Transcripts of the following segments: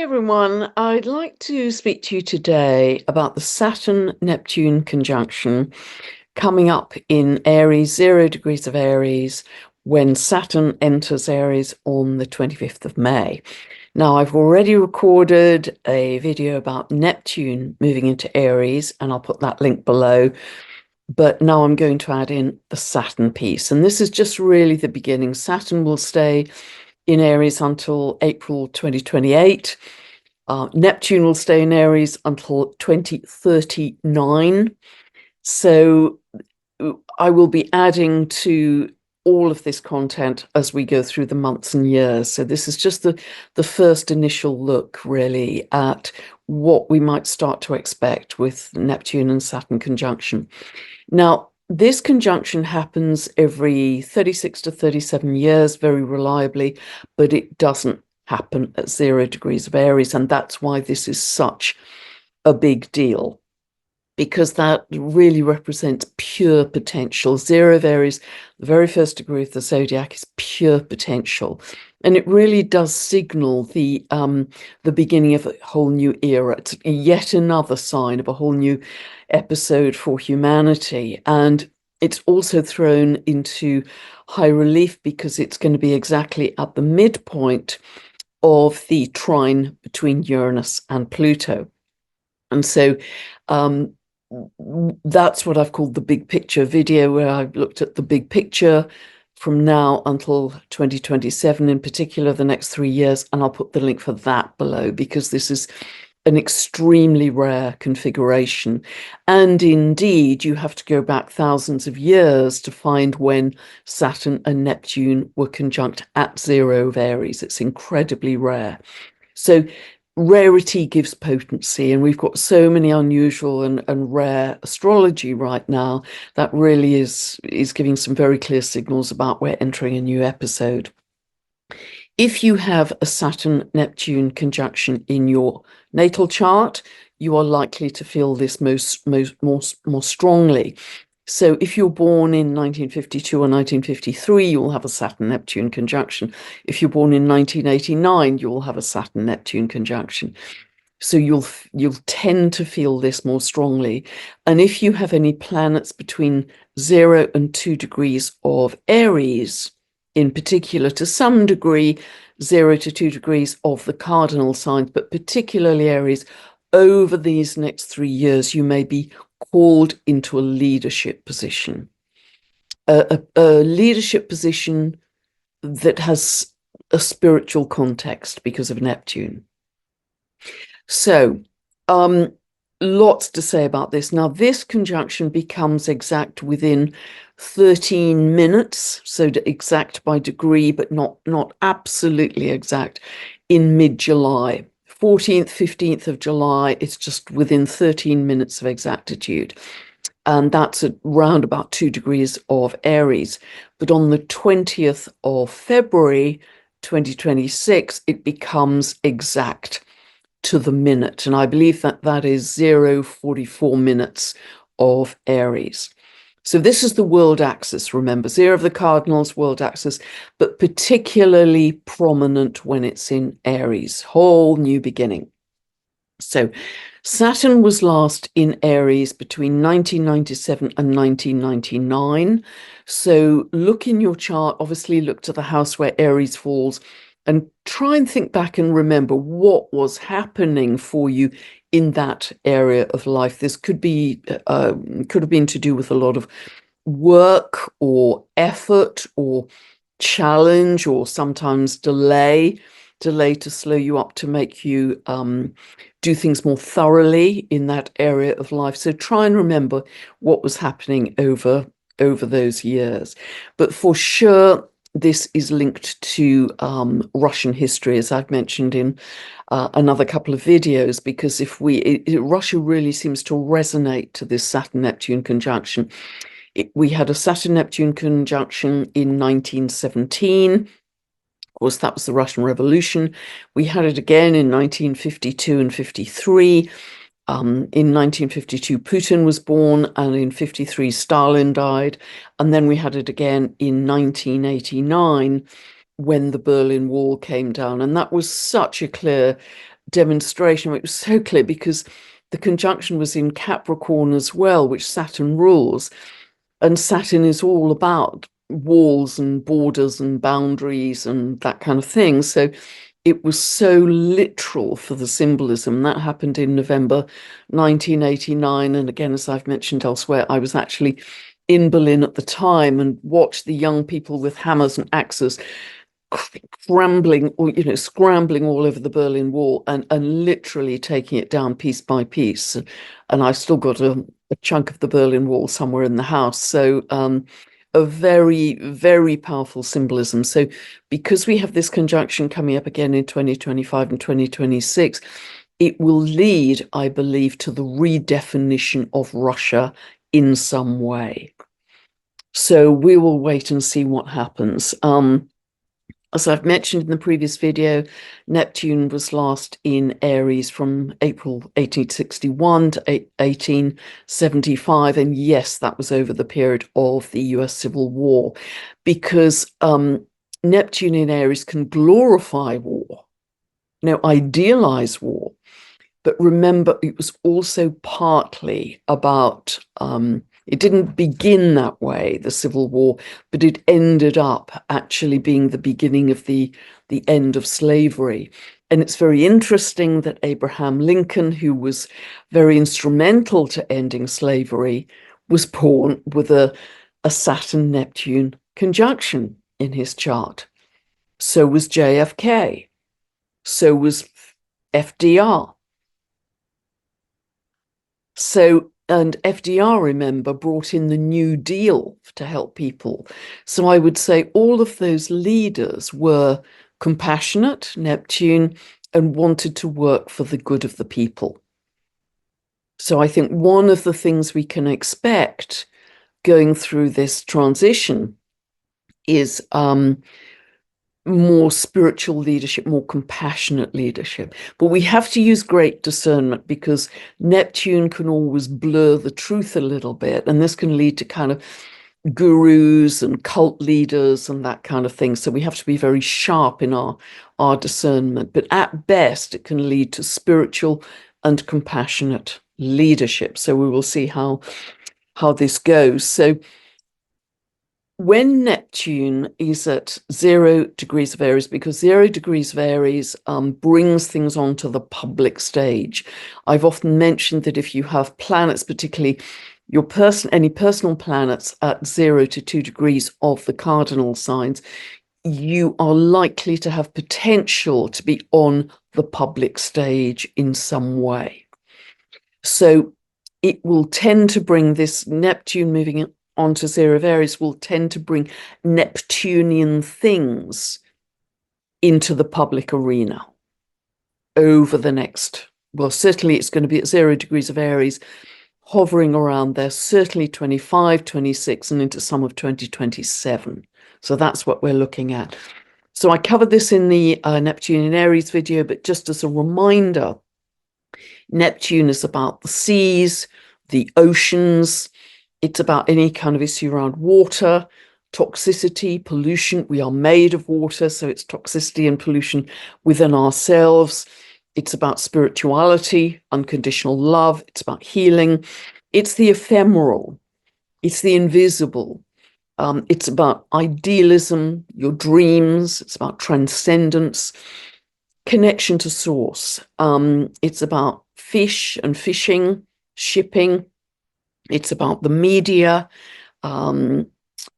everyone, I'd like to speak to you today about the Saturn-Neptune conjunction coming up in Aries, 0 degrees of Aries, when Saturn enters Aries on the 25th of May. Now, I've already recorded a video about Neptune moving into Aries, and I'll put that link below. But now I'm going to add in the Saturn piece, and this is just really the beginning. Saturn will stay in Aries until April 2028. Neptune will stay in Aries until 2039. So I will be adding to all of this content as we go through the months and years. So this is just the first initial look, really, at what we might start to expect with Neptune and Saturn conjunction. Now, this conjunction happens every 36 to 37 years, very reliably, but it doesn't happen at 0 degrees of Aries. And that's why this is such a big deal, because that really represents pure potential. 0 of Aries, the very first degree of the zodiac, is pure potential. And it really does signal the beginning of a whole new era. It's yet another sign of a whole new episode for humanity. And it's also thrown into high relief because it's going to be exactly at the midpoint of the trine between Uranus and Pluto. And so that's what I've called the big picture video, where I've looked at the big picture from now until 2027, in particular, the next 3 years. And I'll put the link for that below, because this is an extremely rare configuration. And indeed, you have to go back thousands of years to find when Saturn and Neptune were conjunct at 0 of Aries. It's incredibly rare. So rarity gives potency, and we've got so many unusual and rare astrology right now that really is giving some very clear signals about we're entering a new episode. If you have a Saturn-Neptune conjunction in your natal chart, you are likely to feel this more strongly. So if you're born in 1952 or 1953, you'll have a Saturn-Neptune conjunction. If you're born in 1989, you'll have a Saturn-Neptune conjunction. So you'll tend to feel this more strongly. And if you have any planets between 0 and 2 degrees of Aries, in particular, to some degree, 0 to 2 degrees of the cardinal signs, but particularly Aries, over these next 3 years, you may be called into a leadership position, a leadership position that has a spiritual context because of Neptune. So, lots to say about this. Now, this conjunction becomes exact within 13 minutes, so exact by degree, but not absolutely exact, in mid-July. 14th, 15th of July, it's just within 13 minutes of exactitude. And that's at round about 2 degrees of Aries. But on the 20th of February, 2026, it becomes exact to the minute. And I believe that is 0:44 minutes of Aries. So this is the world axis, remember, 0 of the cardinals, world axis, but particularly prominent when it's in Aries, whole new beginning. So Saturn was last in Aries between 1997 and 1999. So look in your chart, obviously look to the house where Aries falls, and try and think back and remember what was happening for you in that area of life. This could have been to do with a lot of work or effort or challenge, or sometimes delay to slow you up, to make you do things more thoroughly in that area of life. So try and remember what was happening over those years. But for sure, this is linked to Russian history, as I've mentioned in another couple of videos, because Russia really seems to resonate to this Saturn-Neptune conjunction. We had a Saturn-Neptune conjunction in 1917. Of course, that was the Russian Revolution. We had it again in 1952 and 53. In 1952, Putin was born, and in 53, Stalin died. And then we had it again in 1989 when the Berlin Wall came down. And that was such a clear demonstration. It was so clear because the conjunction was in Capricorn as well, which Saturn rules. And Saturn is all about walls and borders and boundaries and that kind of thing. So it was so literal for the symbolism. That happened in November 1989. And again, as I've mentioned elsewhere, I was actually in Berlin at the time and watched the young people with hammers and axes scrambling all over the Berlin Wall and literally taking it down piece by piece. And I've still got a chunk of the Berlin Wall somewhere in the house. So a very, very powerful symbolism. So because we have this conjunction coming up again in 2025 and 2026, it will lead, I believe, to the redefinition of Russia in some way. So we will wait and see what happens. As I've mentioned in the previous video, Neptune was last in Aries from April 1861 to 1875. And yes, that was over the period of the US Civil War, because Neptune in Aries can glorify war, idealize war. But remember, it was also partly about, it didn't begin that way, the Civil War, but it ended up actually being the beginning of the end of slavery. And it's very interesting that Abraham Lincoln, who was very instrumental to ending slavery, was born with a Saturn-Neptune conjunction in his chart. So was JFK. So was FDR. So, and FDR, remember, brought in the New Deal to help people. So I would say all of those leaders were compassionate, Neptune, and wanted to work for the good of the people. So I think one of the things we can expect going through this transition is more spiritual leadership, more compassionate leadership. But we have to use great discernment, because Neptune can always blur the truth a little bit. And this can lead to kind of gurus and cult leaders and that kind of thing. So we have to be very sharp in our discernment. But at best, it can lead to spiritual and compassionate leadership. So we will see how this goes. So when Neptune is at 0 degrees of Aries, because 0 degrees of Aries brings things onto the public stage. I've often mentioned that if you have planets, particularly any personal planets at 0 to 2 degrees of the cardinal signs, you are likely to have potential to be on the public stage in some way. So it will tend to bring this Neptune moving onto 0 of Aries will tend to bring Neptunian things into the public arena over the next, well, certainly it's going to be at 0 degrees of Aries, hovering around there, certainly 25, 26, and into some of 2027. So that's what we're looking at. So I covered this in the Neptune in Aries video, but just as a reminder, Neptune is about the seas, the oceans. It's about any kind of issue around water, toxicity, pollution. We are made of water, so it's toxicity and pollution within ourselves. It's about spirituality, unconditional love. It's about healing. It's the ephemeral. It's the invisible. It's about idealism, your dreams. It's about transcendence, connection to source. It's about fish and fishing, shipping. It's about the media.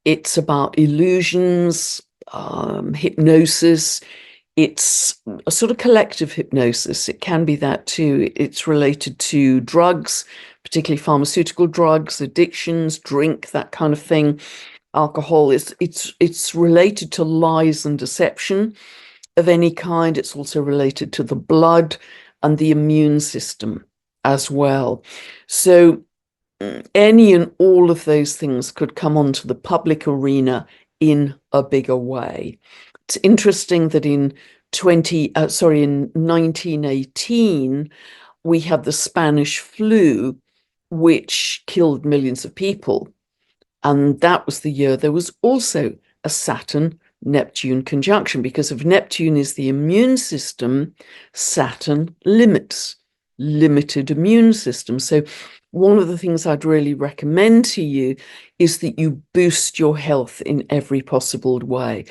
It's about illusions, hypnosis. It's a sort of collective hypnosis. It can be that too. It's related to drugs, particularly pharmaceutical drugs, addictions, drink, that kind of thing. Alcohol. It's related to lies and deception of any kind. It's also related to the blood and the immune system as well. So any and all of those things could come onto the public arena in a bigger way. It's interesting that in 1918, we had the Spanish flu, which killed millions of people. And that was the year there was also a Saturn Neptune conjunction, because if Neptune is the immune system, Saturn limits, limited immune system. So one of the things I'd really recommend to you is that you boost your health in every possible way.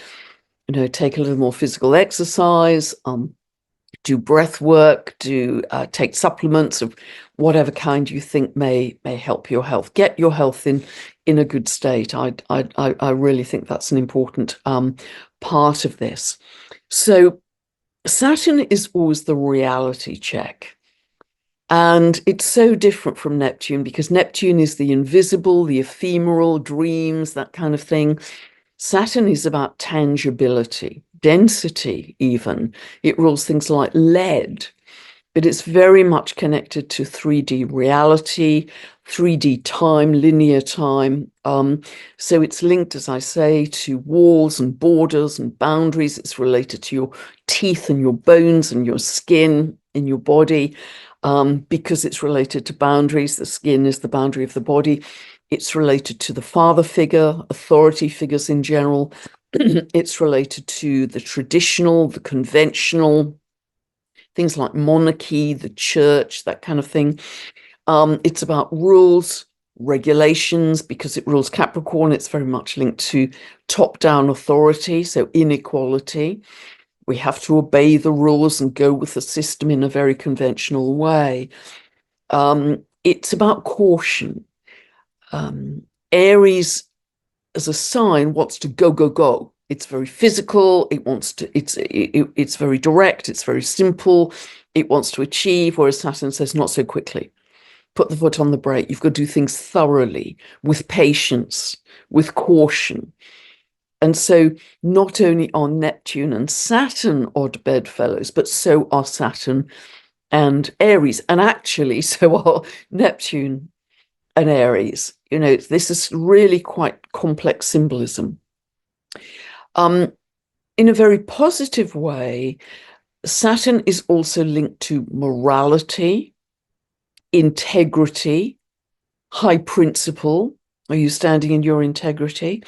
You know, take a little more physical exercise, do breath work, take supplements of whatever kind you think may help your health. Get your health in a good state. I really think that's an important part of this. So Saturn is always the reality check. And it's so different from Neptune, because Neptune is the invisible, the ephemeral, dreams, that kind of thing. Saturn is about tangibility, density even. It rules things like lead, but it's very much connected to 3D reality, 3D time, linear time. So it's linked, as I say, to walls and borders and boundaries. It's related to your teeth and your bones and your skin in your body, because it's related to boundaries. The skin is the boundary of the body. It's related to the father figure, authority figures in general. It's related to the traditional, the conventional, things like monarchy, the church, that kind of thing. It's about rules, regulations, because it rules Capricorn. It's very much linked to top-down authority, so inequality. We have to obey the rules and go with the system in a very conventional way. It's about caution. Aries, as a sign, wants to go, go, go. It's very physical. It wants to. It's very direct. It's very simple. It wants to achieve. Whereas Saturn says, not so quickly. Put the foot on the brake. You've got to do things thoroughly, with patience, with caution. And so not only are Neptune and Saturn odd bedfellows, but so are Saturn and Aries. And actually, so are Neptune and Aries. You know, this is really quite complex symbolism. In a very positive way, Saturn is also linked to morality, integrity, high principle. Are you standing in your integrity?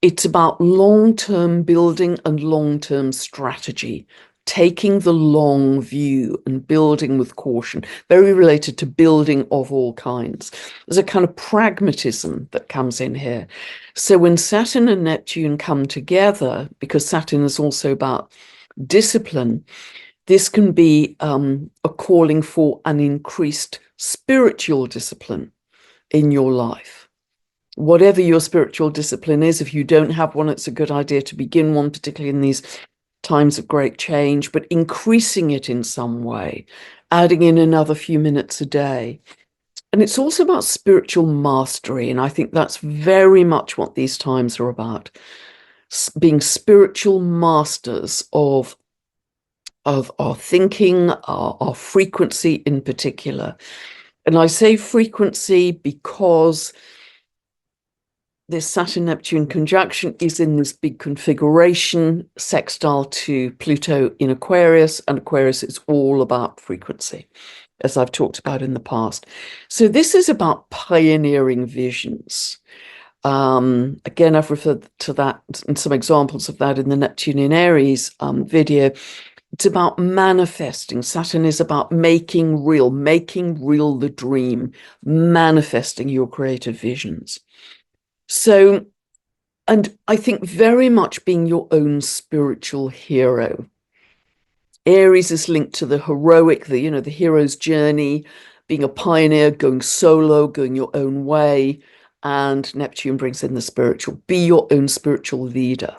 It's about long-term building and long-term strategy, taking the long view and building with caution, very related to building of all kinds. There's a kind of pragmatism that comes in here. So when Saturn and Neptune come together, because Saturn is also about discipline, this can be a calling for an increased spiritual discipline in your life. Whatever your spiritual discipline is, if you don't have one, it's a good idea to begin one, particularly in these times of great change, but increasing it in some way, adding in another few minutes a day. And it's also about spiritual mastery. And I think that's very much what these times are about, being spiritual masters of our thinking, our frequency in particular. And I say frequency because this Saturn-Neptune conjunction is in this big configuration, sextile to Pluto in Aquarius, and Aquarius is all about frequency, as I've talked about in the past. So this is about pioneering visions. Again, I've referred to that and some examples of that in the Neptune in Aries video. It's about manifesting. Saturn is about making real the dream, manifesting your creative visions. So, and I think very much being your own spiritual hero. Aries is linked to the heroic, the hero's journey, being a pioneer, going solo, going your own way. And Neptune brings in the spiritual. Be your own spiritual leader.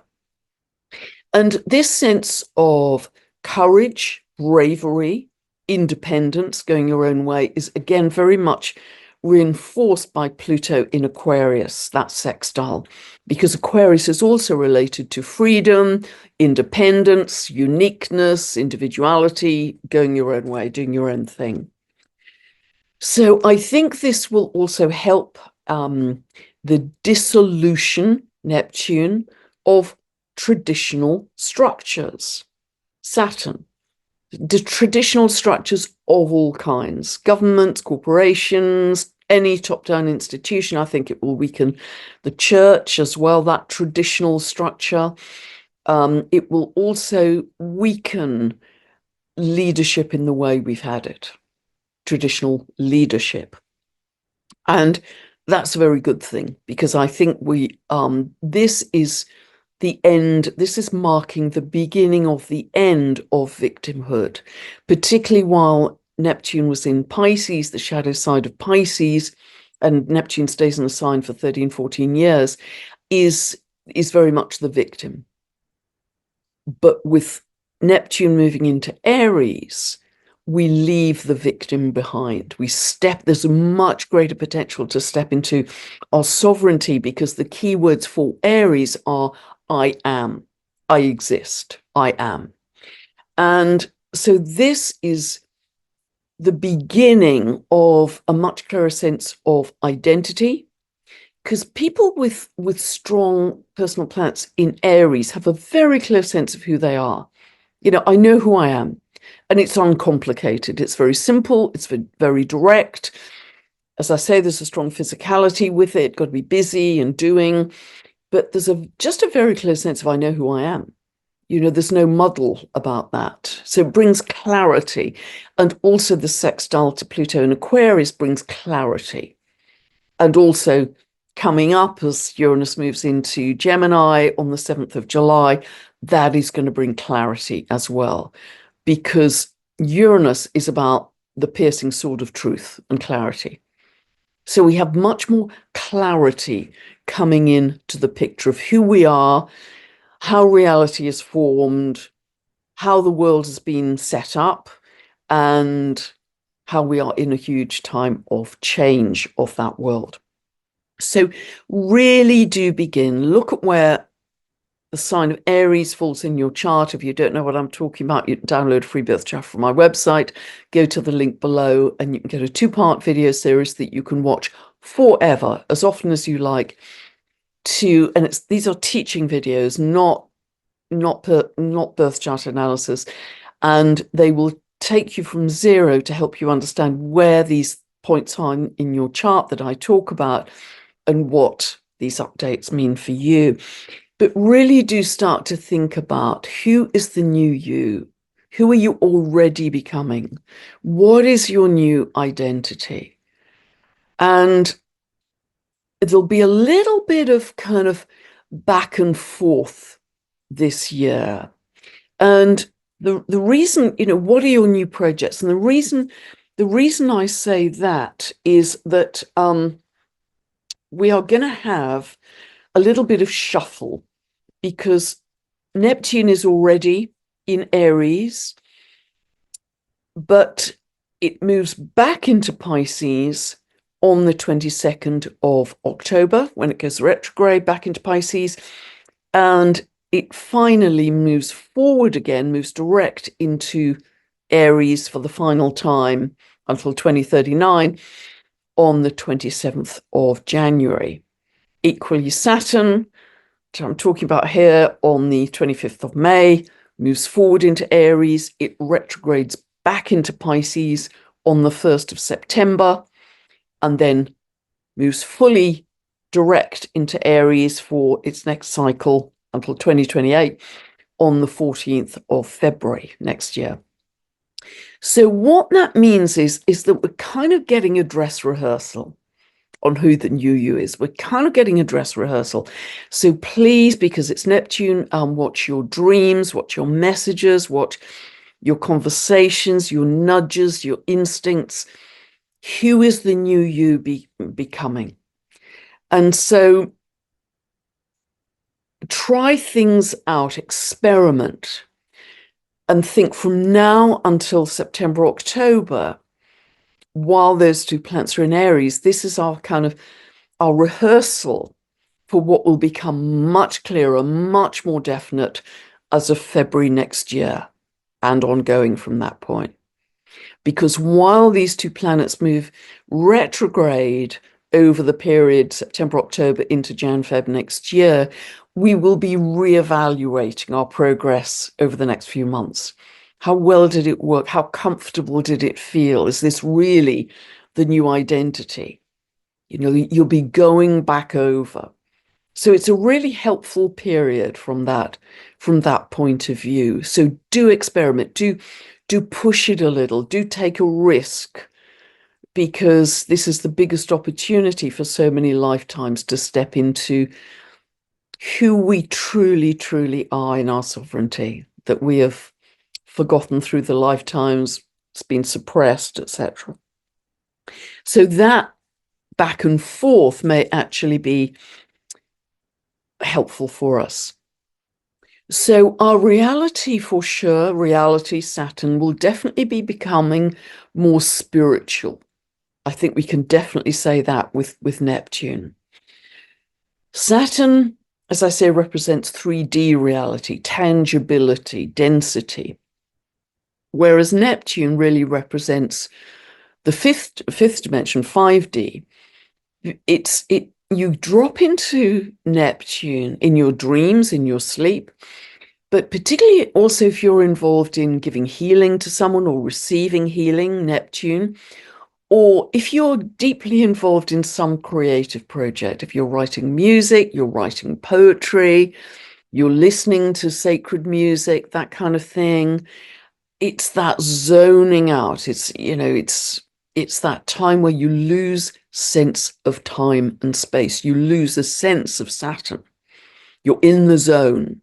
And this sense of courage, bravery, independence, going your own way is again very much reinforced by Pluto in Aquarius, that sextile, because Aquarius is also related to freedom, independence, uniqueness, individuality, going your own way, doing your own thing. So I think this will also help the dissolution, Neptune, of traditional structures. Saturn, the traditional structures of all kinds, governments, corporations, any top-down institution. I think it will weaken the church as well, that traditional structure. It will also weaken leadership in the way we've had it, traditional leadership. And that's a very good thing, because I think this is the end, this is marking the beginning of the end of victimhood, particularly while Neptune was in Pisces, the shadow side of Pisces, and Neptune stays in the sign for 13, 14 years, is very much the victim. But with Neptune moving into Aries, we leave the victim behind. There's a much greater potential to step into our sovereignty, because the keywords for Aries are I am, I exist, I am. And so this is the beginning of a much clearer sense of identity, because people with strong personal planets in Aries have a very clear sense of who they are. I know who I am, and it's uncomplicated. It's very simple. It's very direct. As I say, there's a strong physicality with it. Got to be busy and doing, but there's just a very clear sense of I know who I am. There's no muddle about that. So it brings clarity. And also the sextile to Pluto in Aquarius brings clarity. And also coming up as Uranus moves into Gemini on the 7th of July, that is going to bring clarity as well, because Uranus is about the piercing sword of truth and clarity. So we have much more clarity coming into the picture of who we are, how reality is formed, how the world has been set up, and how we are in a huge time of change of that world. So really do begin. Look at where the sign of Aries falls in your chart. If you don't know what I'm talking about, you can download a free birth chart from my website. Go to the link below and you can get a 2-part video series that you can watch forever, as often as you like. And these are teaching videos, not birth chart analysis, and they will take you from zero to help you understand where these points are in your chart that I talk about and what these updates mean for you. But really do start to think about, who is the new you? Who are you already becoming? What is your new identity? And there'll be a little bit of kind of back and forth this year. And the reason, what are your new projects? And the reason I say that is that we are going to have a little bit of shuffle, because Neptune is already in Aries, but it moves back into Pisces on the 22nd of October, when it goes retrograde back into Pisces, and it finally moves forward again, moves direct into Aries for the final time until 2039 on the 27th of January. Equally, Saturn, which I'm talking about here, on the 25th of May, moves forward into Aries. It retrogrades back into Pisces on the 1st of September, and then moves fully direct into Aries for its next cycle until 2028 on the 14th of February next year. So what that means is that we're kind of getting a dress rehearsal on who the new you is. We're kind of getting a dress rehearsal. So please, because it's Neptune, watch your dreams, watch your messages, watch your conversations, your nudges, your instincts. Who is the new you becoming? And so try things out, experiment, and think from now until September, October, while those 2 planets are in Aries, this is our rehearsal for what will become much clearer, much more definite as of February next year and ongoing from that point. Because while these 2 planets move retrograde over the period September, October into Jan, Feb next year, we will be reevaluating our progress over the next few months. How well did it work? How comfortable did it feel? Is this really the new identity? You'll be going back over. So it's a really helpful period from that point of view. So do experiment, do push it a little, do take a risk, because this is the biggest opportunity for so many lifetimes to step into who we truly, truly are in our sovereignty, that we have forgotten through the lifetimes, it's been suppressed, etc. So that back and forth may actually be helpful for us. So our reality, for sure, reality Saturn, will definitely be becoming more spiritual. I think we can definitely say that with Neptune. Saturn, as I say, represents 3D reality, tangibility, density, whereas Neptune really represents the fifth dimension, 5D. You drop into Neptune in your dreams, in your sleep, but particularly also if you're involved in giving healing to someone or receiving healing, Neptune, or if you're deeply involved in some creative project, if you're writing music, you're writing poetry, you're listening to sacred music, that kind of thing, it's that zoning out. It's that time where you lose sense of time and space. You lose a sense of Saturn. You're in the zone.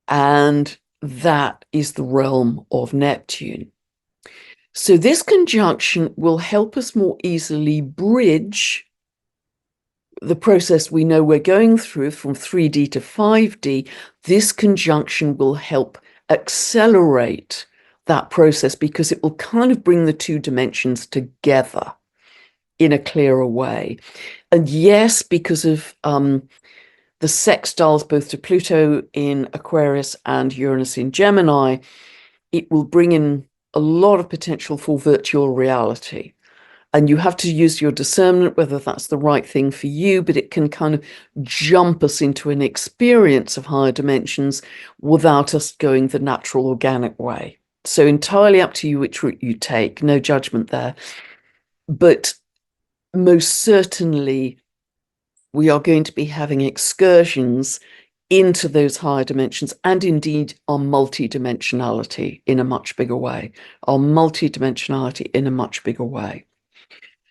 And that is the realm of Neptune. So this conjunction will help us more easily bridge the process we know we're going through from 3D to 5D. This conjunction will help accelerate that process because it will kind of bring the two dimensions together in a clearer way. And yes, because of the sextiles both to Pluto in Aquarius and Uranus in Gemini, it will bring in a lot of potential for virtual reality. And you have to use your discernment, whether that's the right thing for you, but it can kind of jump us into an experience of higher dimensions without us going the natural, organic way. So entirely up to you which route you take, no judgment there. But most certainly, we are going to be having excursions into those higher dimensions and indeed our multidimensionality in a much bigger way,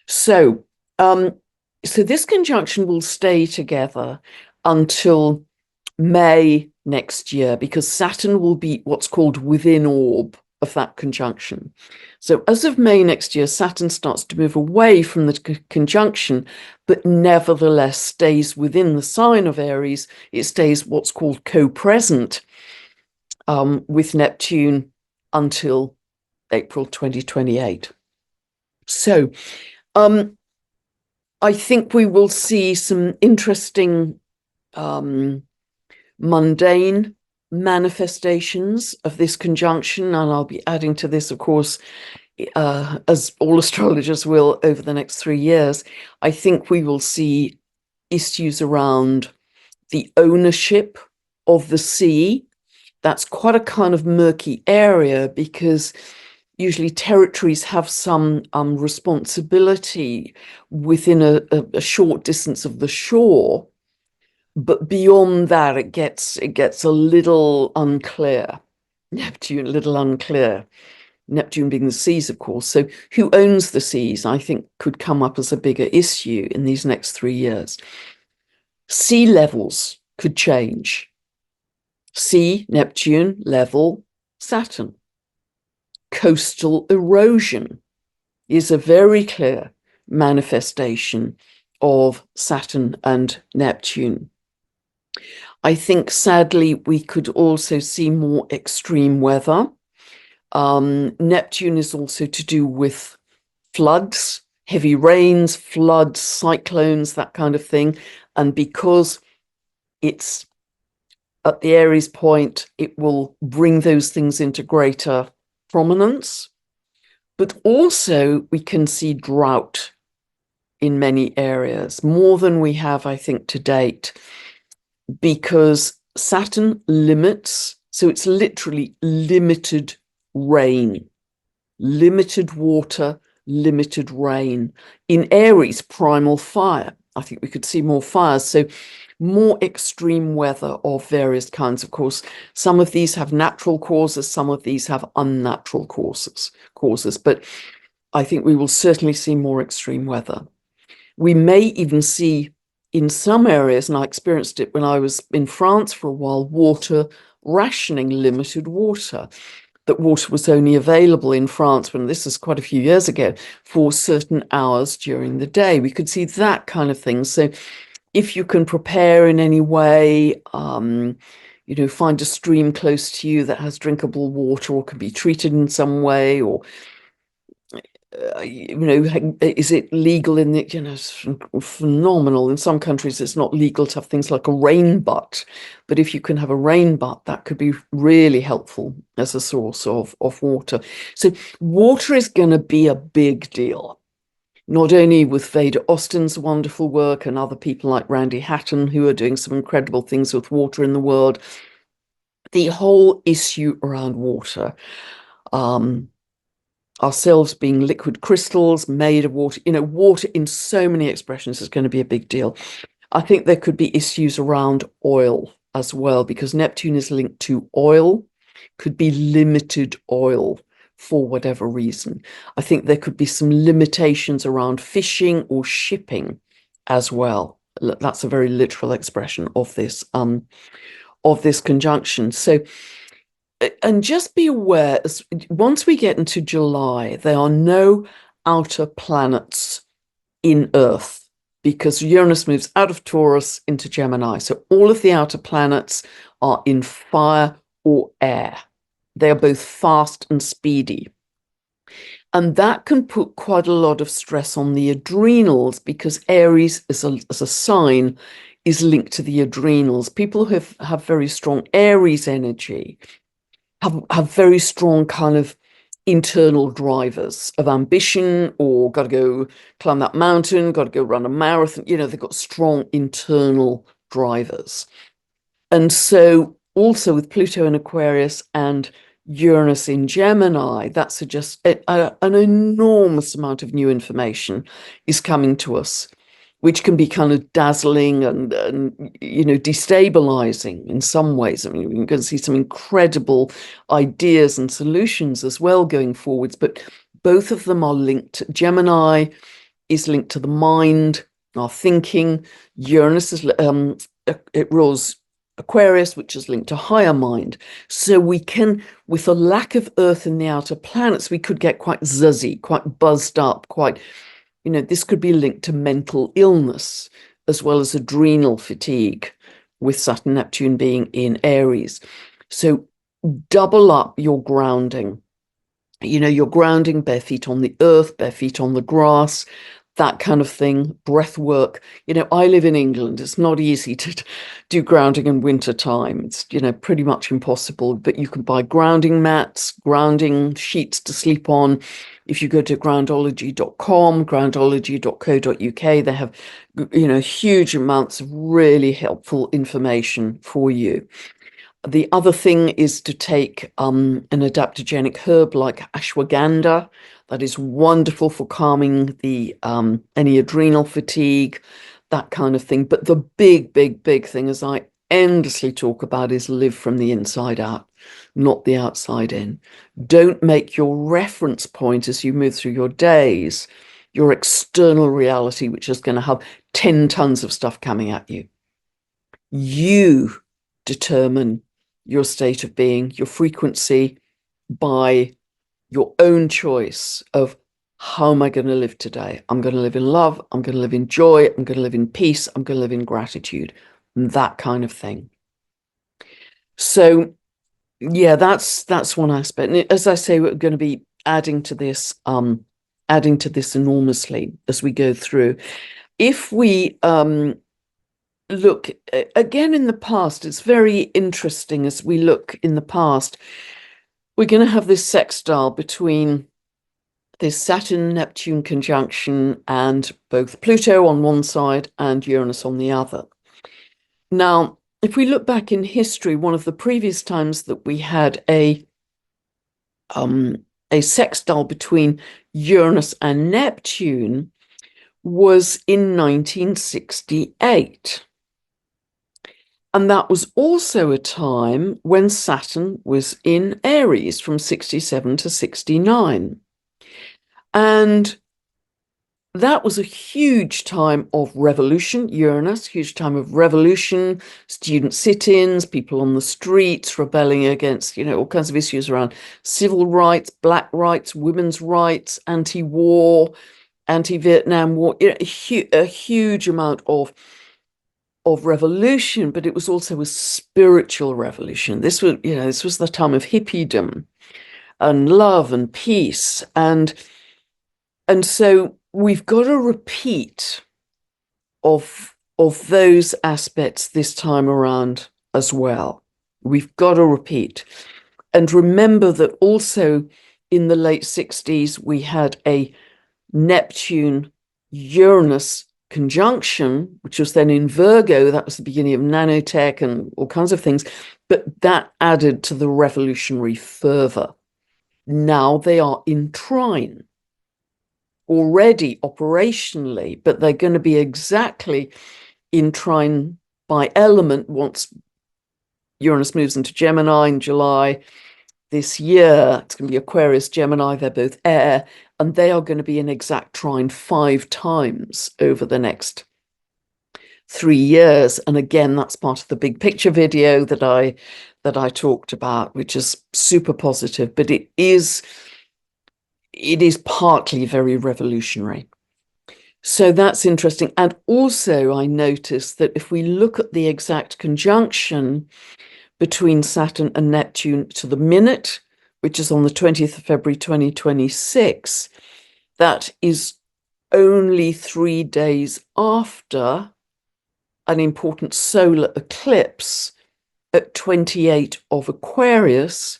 So, so this conjunction will stay together until May next year, because Saturn will be what's called within orb of that conjunction. So as of May next year, Saturn starts to move away from the conjunction, but nevertheless stays within the sign of Aries. It stays what's called co-present with Neptune until April 2028. So I think we will see some interesting mundane manifestations of this conjunction, and I'll be adding to this, of course, as all astrologers will over the next 3 years. I think we will see issues around the ownership of the sea. That's quite a kind of murky area because usually territories have some responsibility within a short distance of the shore. But beyond that, it gets a little unclear. Neptune, a little unclear. Neptune being the seas, of course. So who owns the seas, I think, could come up as a bigger issue in these next 3 years. Sea levels could change. Sea, Neptune, level, Saturn. Coastal erosion is a very clear manifestation of Saturn and Neptune. I think, sadly, we could also see more extreme weather. Neptune is also to do with floods, heavy rains, floods, cyclones, that kind of thing. And because it's at the Aries point, it will bring those things into greater prominence. But also we can see drought in many areas, more than we have, I think, to date, because Saturn limits, so it's literally limited rain, limited water, limited rain. In Aries, primal fire. I think we could see more fires. So more extreme weather of various kinds. Of course, some of these have natural causes, some of these have unnatural causes. But I think we will certainly see more extreme weather. We may even see in some areas, and I experienced it when I was in France for a while, water rationing, limited water. That water was only available in France, when this is quite a few years ago, for certain hours during the day. We could see that kind of thing. So if you can prepare in any way, find a stream close to you that has drinkable water or can be treated in some way, or is it legal in the, it's phenomenal. In some countries, it's not legal to have things like a rain butt. But if you can have a rain butt, that could be really helpful as a source of water. So water is going to be a big deal, not only with Veda Austin's wonderful work and other people like Randy Hatton, who are doing some incredible things with water in the world. The whole issue around water, ourselves being liquid crystals made of water, water in so many expressions is going to be a big deal. I think there could be issues around oil as well, because Neptune is linked to oil, could be limited oil for whatever reason. I think there could be some limitations around fishing or shipping as well. That's a very literal expression of this conjunction. So, and just be aware, once we get into July, there are no outer planets in Earth, because Uranus moves out of Taurus into Gemini. So all of the outer planets are in fire or air. They are both fast and speedy. And that can put quite a lot of stress on the adrenals, because Aries as a sign is linked to the adrenals. People who have very strong Aries energy have very strong kind of internal drivers of ambition, or got to go climb that mountain, got to go run a marathon. They've got strong internal drivers. And so also with Pluto in Aquarius and Uranus in Gemini, that suggests an enormous amount of new information is coming to us, which can be kind of dazzling and destabilizing in some ways. I mean, we're going to see some incredible ideas and solutions as well going forwards, but both of them are linked. Gemini is linked to the mind, our thinking. Uranus is it rules Aquarius, which is linked to higher mind. So we can, with a lack of Earth in the outer planets, we could get quite zuzzy, quite buzzed up, quite, this could be linked to mental illness as well as adrenal fatigue, with Saturn Neptune being in Aries. So double up your grounding. You're grounding, bare feet on the earth, bare feet on the grass, that kind of thing, breath work. I live in England. It's not easy to do grounding in winter time. It's, pretty much impossible, but you can buy grounding mats, grounding sheets to sleep on. If you go to groundology.com, groundology.co.uk, they have, huge amounts of really helpful information for you. The other thing is to take an adaptogenic herb like ashwagandha. That is wonderful for calming the any adrenal fatigue, that kind of thing. But the big, big, big thing, as I endlessly talk about, is live from the inside out, not the outside in. Don't make your reference point as you move through your days your external reality, which is going to have 10 tons of stuff coming at you. You determine your state of being, your frequency, by your own choice of, how am I going to live today? I'm going to live in love. I'm going to live in joy. I'm going to live in peace. I'm going to live in gratitude, that kind of thing. So yeah, that's one aspect. And as I say, we're going to be adding to this enormously as we go through. If we look again in the past, it's very interesting. As we look in the past, we're going to have this sextile between this Saturn-Neptune conjunction and both Pluto on one side and Uranus on the other. Now, if we look back in history, one of the previous times that we had a sextile between Uranus and Neptune was in 1968. And that was also a time when Saturn was in Aries from 67 to 69. And that was a huge time of revolution, Uranus, huge time of revolution, student sit-ins, people on the streets rebelling against, all kinds of issues around civil rights, black rights, women's rights, anti-war, anti-Vietnam War, a huge amount of revolution, but it was also a spiritual revolution. This was the time of hippiedom and love and peace. And so we've got a repeat of those aspects this time around as well. We've got a repeat. And remember that also in the late 60s, we had a Neptune-Uranus conjunction, which was then in Virgo. That was the beginning of nanotech and all kinds of things. But that added to the revolutionary fervor. Now they are in trine already operationally, but they're going to be exactly in trine by element once Uranus moves into Gemini in July this year. It's going to be Aquarius, Gemini, they're both air, and they are going to be in exact trine 5 times over the next 3 years. And again, that's part of the big picture video that I talked about, which is super positive, but it is partly very revolutionary. So that's interesting. And also I noticed that if we look at the exact conjunction between Saturn and Neptune to the minute, which is on the 20th of February 2026, that is only 3 days after an important solar eclipse at 28 of Aquarius,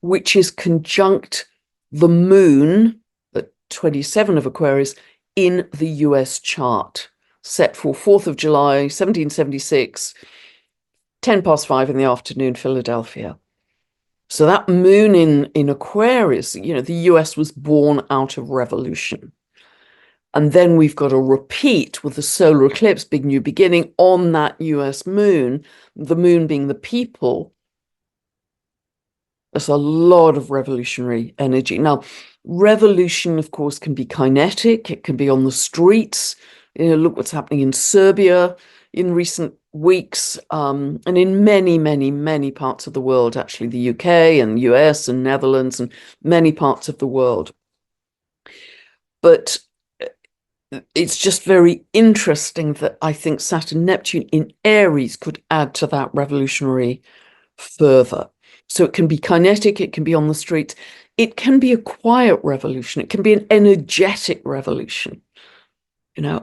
which is conjunct the moon at 27 of Aquarius in the US chart, set for 4th of July, 1776, 10 past 5 in the afternoon, Philadelphia. So that moon in Aquarius, the US was born out of revolution. And then we've got a repeat with the solar eclipse, big new beginning on that US moon, the moon being the people. There's a lot of revolutionary energy. Now, revolution, of course, can be kinetic. It can be on the streets. Look what's happening in Serbia in recent weeks, and in many, many, many parts of the world, actually, the UK and US and Netherlands and many parts of the world. But it's just very interesting that I think Saturn Neptune in Aries could add to that revolutionary fervor. So it can be kinetic, it can be on the streets, it can be a quiet revolution, it can be an energetic revolution.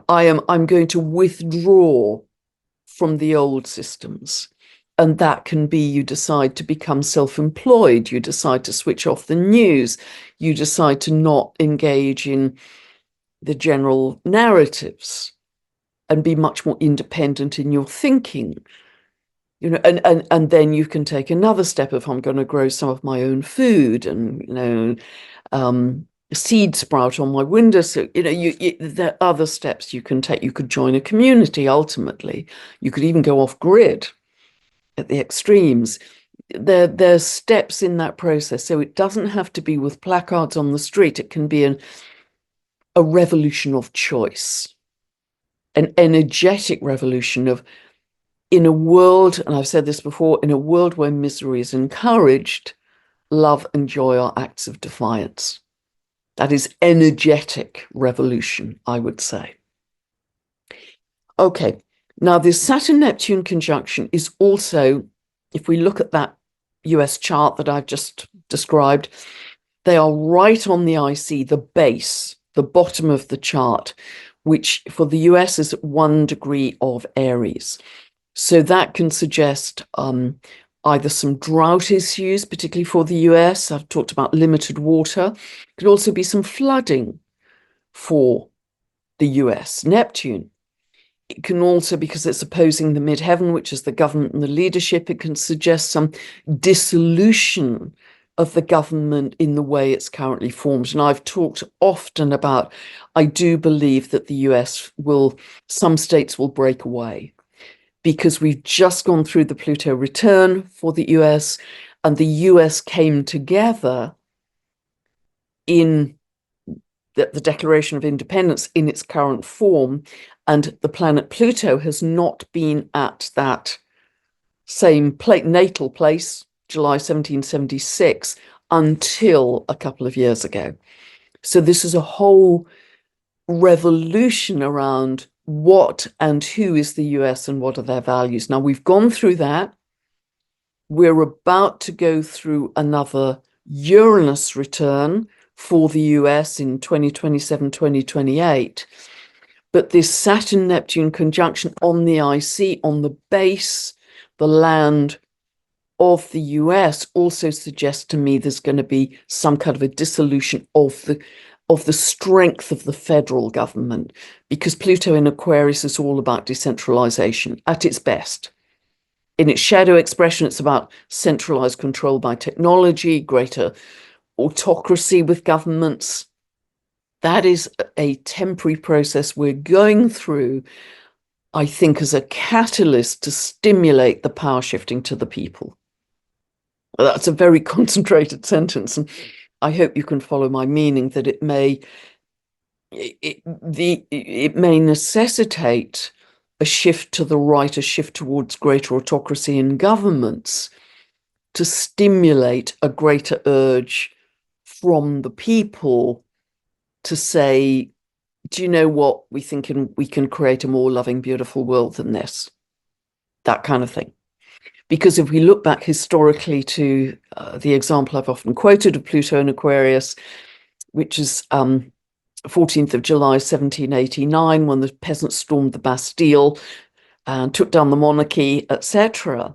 I'm going to withdraw from the old systems. And that can be you decide to become self-employed, you decide to switch off the news, you decide to not engage in the general narratives and be much more independent in your thinking. And then you can take another step of, I'm going to grow some of my own food and, seed sprout on my windowsill. There are other steps you can take. You could join a community, ultimately. You could even go off grid at the extremes. There's steps in that process. So it doesn't have to be with placards on the street. It can be a revolution of choice, an energetic revolution of, in a world, and I've said this before, in a world where misery is encouraged, love and joy are acts of defiance. That is energetic revolution, I would say. Okay, now this Saturn-Neptune conjunction is also, if we look at that US chart that I've just described, they are right on the IC, the base, the bottom of the chart, which for the US is at 1 degree of Aries. So that can suggest either some drought issues, particularly for the US. I've talked about limited water. It could also be some flooding for the US. Neptune. It can also, because it's opposing the midheaven, which is the government and the leadership, it can suggest some dissolution of the government in the way it's currently formed. And I've talked often about, I do believe that the US some states will break away, because we've just gone through the Pluto return for the US, and the US came together in the Declaration of Independence in its current form, and the planet Pluto has not been at that same natal place, July 1776, until a couple of years ago. So this is a whole revolution around what and who is the US and what are their values. Now, we've gone through that. We're about to go through another Uranus return for the US in 2027, 2028. But this Saturn-Neptune conjunction on the IC, on the base, the land of the US, also suggests to me there's going to be some kind of a dissolution of the strength of the federal government, because Pluto in Aquarius is all about decentralization at its best. In its shadow expression, it's about centralized control by technology, greater autocracy with governments. That is a temporary process we're going through, I think, as a catalyst to stimulate the power shifting to the people. That's a very concentrated sentence, and I hope you can follow my meaning, that it may necessitate a shift to the right, a shift towards greater autocracy in governments, to stimulate a greater urge from the people to say, do you know what, we can create a more loving, beautiful world than this, that kind of thing. Because if we look back historically to the example I've often quoted of Pluto in Aquarius, which is 14th of July 1789, when the peasants stormed the Bastille and took down the monarchy, etc.,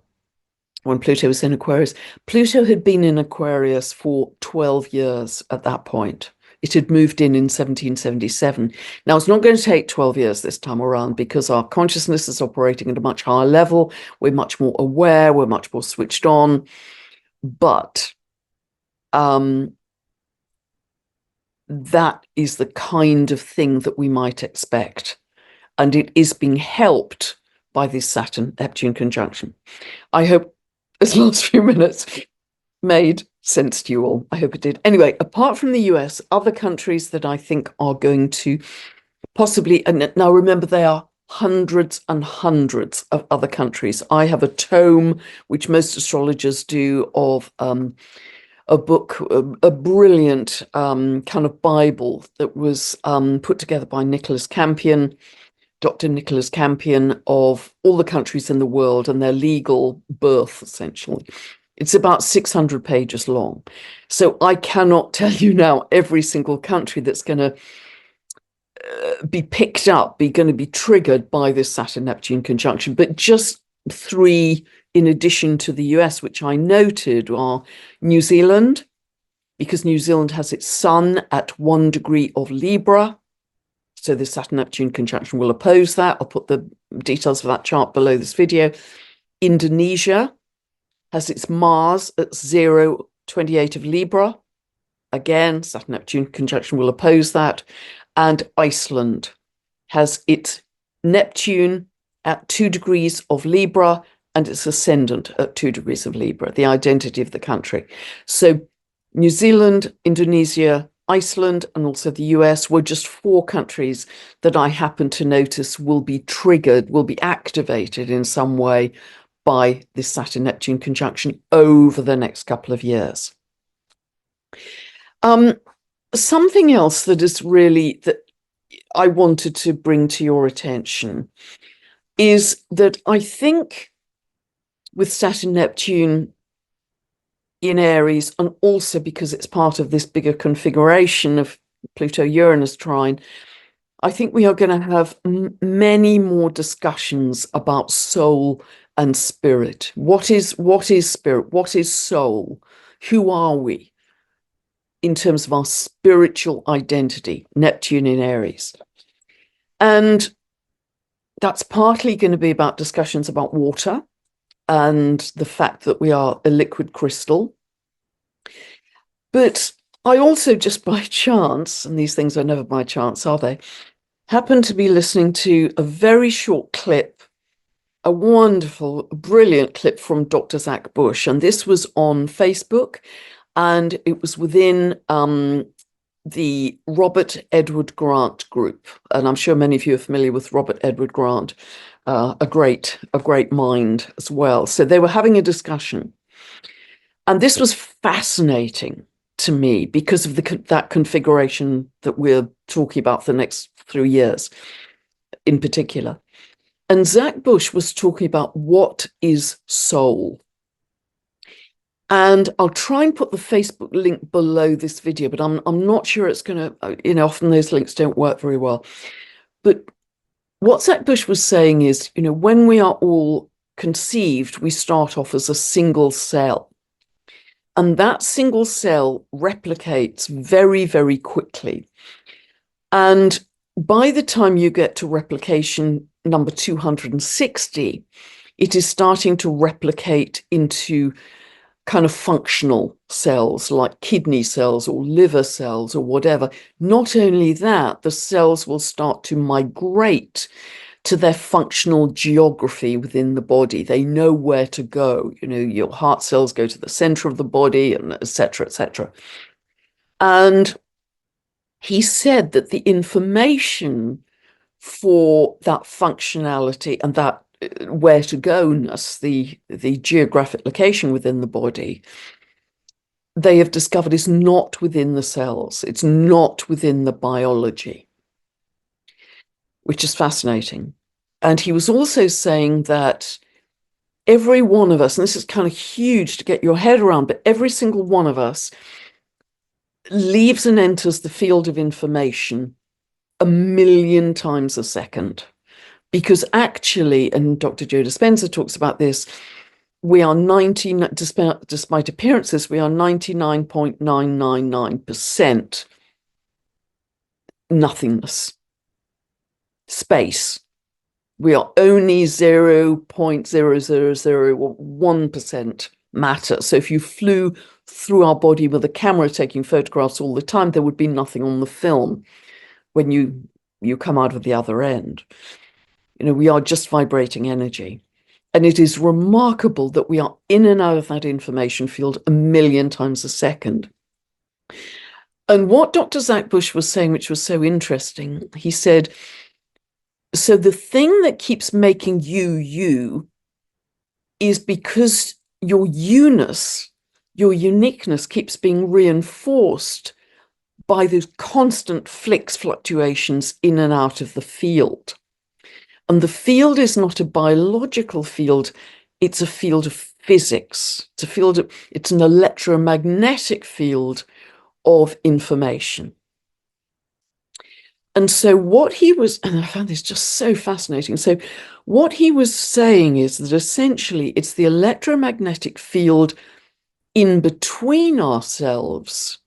when Pluto was in Aquarius. Pluto had been in Aquarius for 12 years at that point. It had moved in 1777. Now, it's not going to take 12 years this time around, because our consciousness is operating at a much higher level. We're much more aware. We're much more switched on. But that is the kind of thing that we might expect. And it is being helped by this Saturn-Neptune conjunction. I hope this last few minutes made sense to you all. I hope it did. Anyway, apart from the US, other countries that I think are going to possibly, and now remember, they are hundreds and hundreds of other countries. I have a tome, which most astrologers do, of a book, a brilliant kind of Bible that was put together by Nicholas Campion, Dr. Nicholas Campion, of all the countries in the world and their legal birth, essentially. It's about 600 pages long. So I cannot tell you now every single country that's going to be picked up, going to be triggered by this Saturn-Neptune conjunction, but just 3 in addition to the US, which I noted, are New Zealand, because New Zealand has its sun at 1 degree of Libra. So the Saturn-Neptune conjunction will oppose that. I'll put the details of that chart below this video. Indonesia has its Mars at 0.28 of Libra. Again, Saturn-Neptune conjunction will oppose that. And Iceland has its Neptune at 2 degrees of Libra and its ascendant at 2 degrees of Libra, the identity of the country. So New Zealand, Indonesia, Iceland, and also the US were just 4 countries that I happen to notice will be triggered, will be activated in some way by this Saturn-Neptune conjunction over the next couple of years. Something else that is really that I wanted to bring to your attention is that I think with Saturn-Neptune in Aries, and also because it's part of this bigger configuration of Pluto-Uranus trine, I think we are going to have many more discussions about soul and spirit. What is spirit? What is soul? Who are we in terms of our spiritual identity? Neptune in Aries. And that's partly going to be about discussions about water and the fact that we are a liquid crystal. But I also, just by chance, and these things are never by chance, are they, happened to be listening to a very short clip, a wonderful, brilliant clip from Dr. Zach Bush. And this was on Facebook, and it was within the Robert Edward Grant group. And I'm sure many of you are familiar with Robert Edward Grant, a great mind as well. So they were having a discussion. And this was fascinating to me because of that configuration that we're talking about for the next 3 years in particular. And Zach Bush was talking about what is soul. And I'll try and put the Facebook link below this video, but I'm not sure it's going to, often those links don't work very well. But what Zach Bush was saying is, when we are all conceived, we start off as a single cell. And that single cell replicates very, very quickly. And by the time you get to replication number 260, it is starting to replicate into kind of functional cells like kidney cells or liver cells or whatever. Not only that, the cells will start to migrate to their functional geography within the body. They know where to go. Your heart cells go to the center of the body, and et cetera, et cetera. And he said that the information for that functionality and that where to go-ness, the geographic location within the body, they have discovered is not within the cells. It's not within the biology, which is fascinating. And he was also saying that every one of us, and this is kind of huge to get your head around, but every single one of us leaves and enters the field of information 1,000,000 times a second. Because actually, and Dr. Joe Dispenza talks about this, we are despite appearances, we are 99.999% nothingness, space. We are only 0.0001% matter. So if you flew through our body with a camera taking photographs all the time, there would be nothing on the film when you come out of the other end. We are just vibrating energy. And it is remarkable that we are in and out of that information field 1,000,000 times a second. And what Dr. Zach Bush was saying, which was so interesting, he said, so the thing that keeps making you is because your you-ness, your uniqueness keeps being reinforced by those constant fluctuations in and out of the field. And the field is not a biological field, it's a field of physics. It's an electromagnetic field of information. And so what he was, and I found this just so fascinating. So what he was saying is that essentially it's the electromagnetic field in between ourselves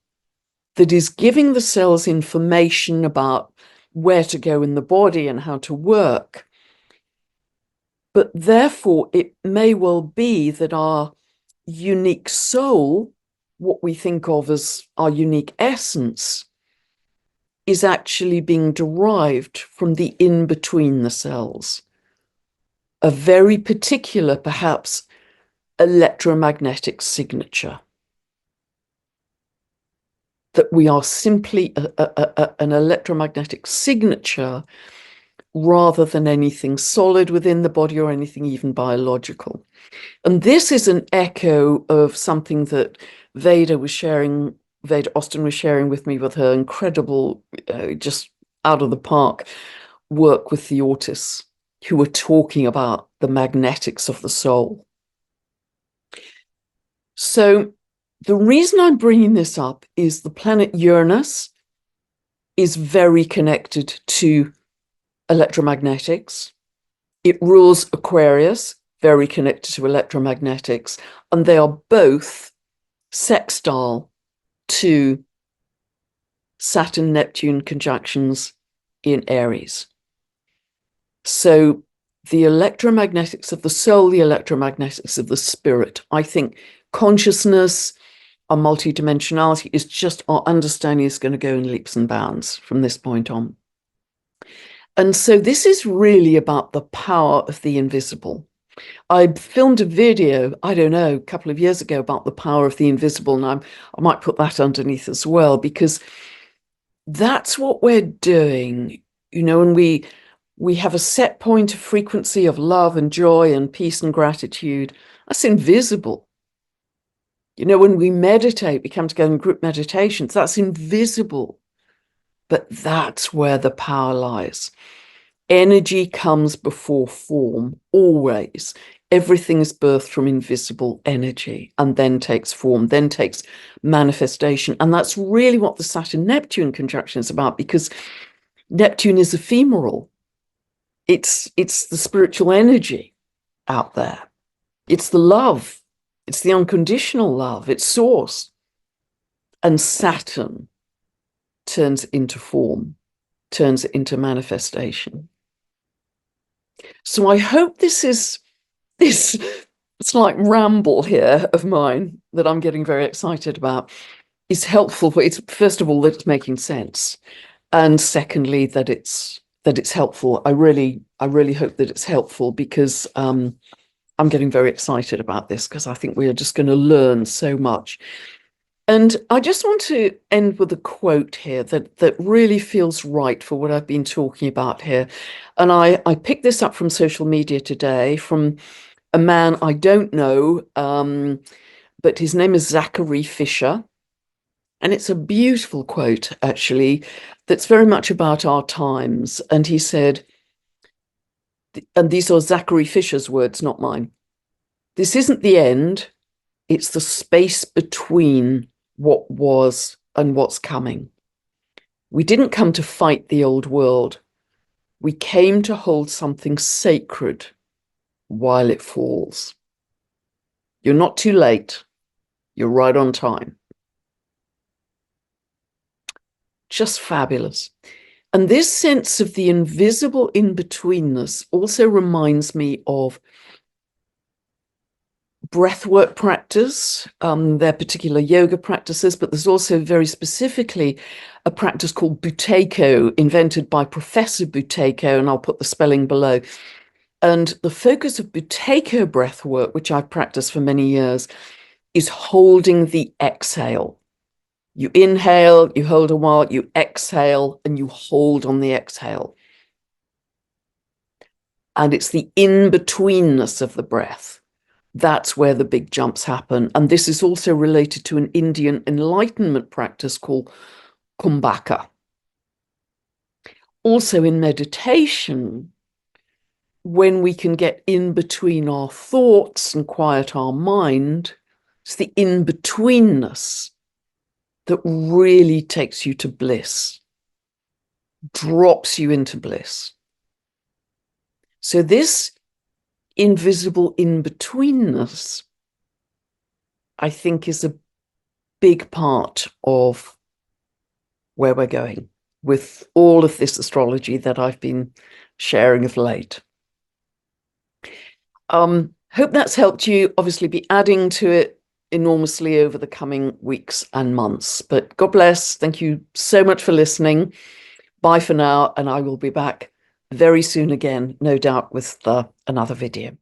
that is giving the cells information about where to go in the body and how to work. But therefore, it may well be that our unique soul, what we think of as our unique essence, is actually being derived from the in-between the cells. A very particular, perhaps, electromagnetic signature. That we are simply an electromagnetic signature rather than anything solid within the body or anything even biological. And this is an echo of something that Veda Austin was sharing with me with her incredible, just out of the park work with the autists who were talking about the magnetics of the soul. So the reason I'm bringing this up is the planet Uranus is very connected to electromagnetics. It rules Aquarius, very connected to electromagnetics, and they are both sextile to Saturn Neptune conjunctions in Aries. So the electromagnetics of the soul, the electromagnetics of the spirit, I think consciousness, our multidimensionality is just, our understanding is going to go in leaps and bounds from this point on. And so this is really about the power of the invisible. I filmed a video, I don't know, a couple of years ago about the power of the invisible, and I might put that underneath as well, because that's what we're doing, you know, and we have a set point of frequency of love and joy and peace and gratitude. That's invisible. You know, when we meditate, we come together in group meditations, that's invisible. But that's where the power lies. Energy comes before form, always. Everything is birthed from invisible energy and then takes form, then takes manifestation. And that's really what the Saturn-Neptune conjunction is about, because Neptune is ephemeral. It's the spiritual energy out there. It's the love. It's the unconditional love. It's source. And Saturn turns into form, turns into manifestation. So I hope this slight ramble here of mine that I'm getting very excited about is helpful. It's, first of all, that it's making sense, and secondly, that it's helpful. I really hope that it's helpful, because I'm getting very excited about this, because I think we are just going to learn so much. And I just want to end with a quote here that really feels right for what I've been talking about here. And I picked this up from social media today from a man I don't know, but his name is Zachary Fisher. And it's a beautiful quote, actually, that's very much about our times. And he said, and these are Zachary Fisher's words, not mine, "This isn't the end, it's the space between what was and what's coming. We didn't come to fight the old world. We came to hold something sacred while it falls. You're not too late. You're right on time." Just fabulous. And this sense of the invisible in-betweenness also reminds me of breathwork practice, their particular yoga practices, but there's also very specifically a practice called Buteyko, invented by Professor Buteyko, and I'll put the spelling below. And the focus of Buteyko breathwork, which I've practiced for many years, is holding the exhale. You inhale, you hold a while, you exhale, and you hold on the exhale. And it's the in-betweenness of the breath. That's where the big jumps happen. And this is also related to an Indian enlightenment practice called Kumbhaka. Also in meditation, when we can get in between our thoughts and quiet our mind, it's the in-betweenness that really takes you to bliss, drops you into bliss. So this invisible in-betweenness, I think, is a big part of where we're going with all of this astrology that I've been sharing of late. Hope that's helped you. Obviously be adding to it enormously over the coming weeks and months. But God bless. Thank you so much for listening. Bye for now, and I will be back very soon again, no doubt, with another video.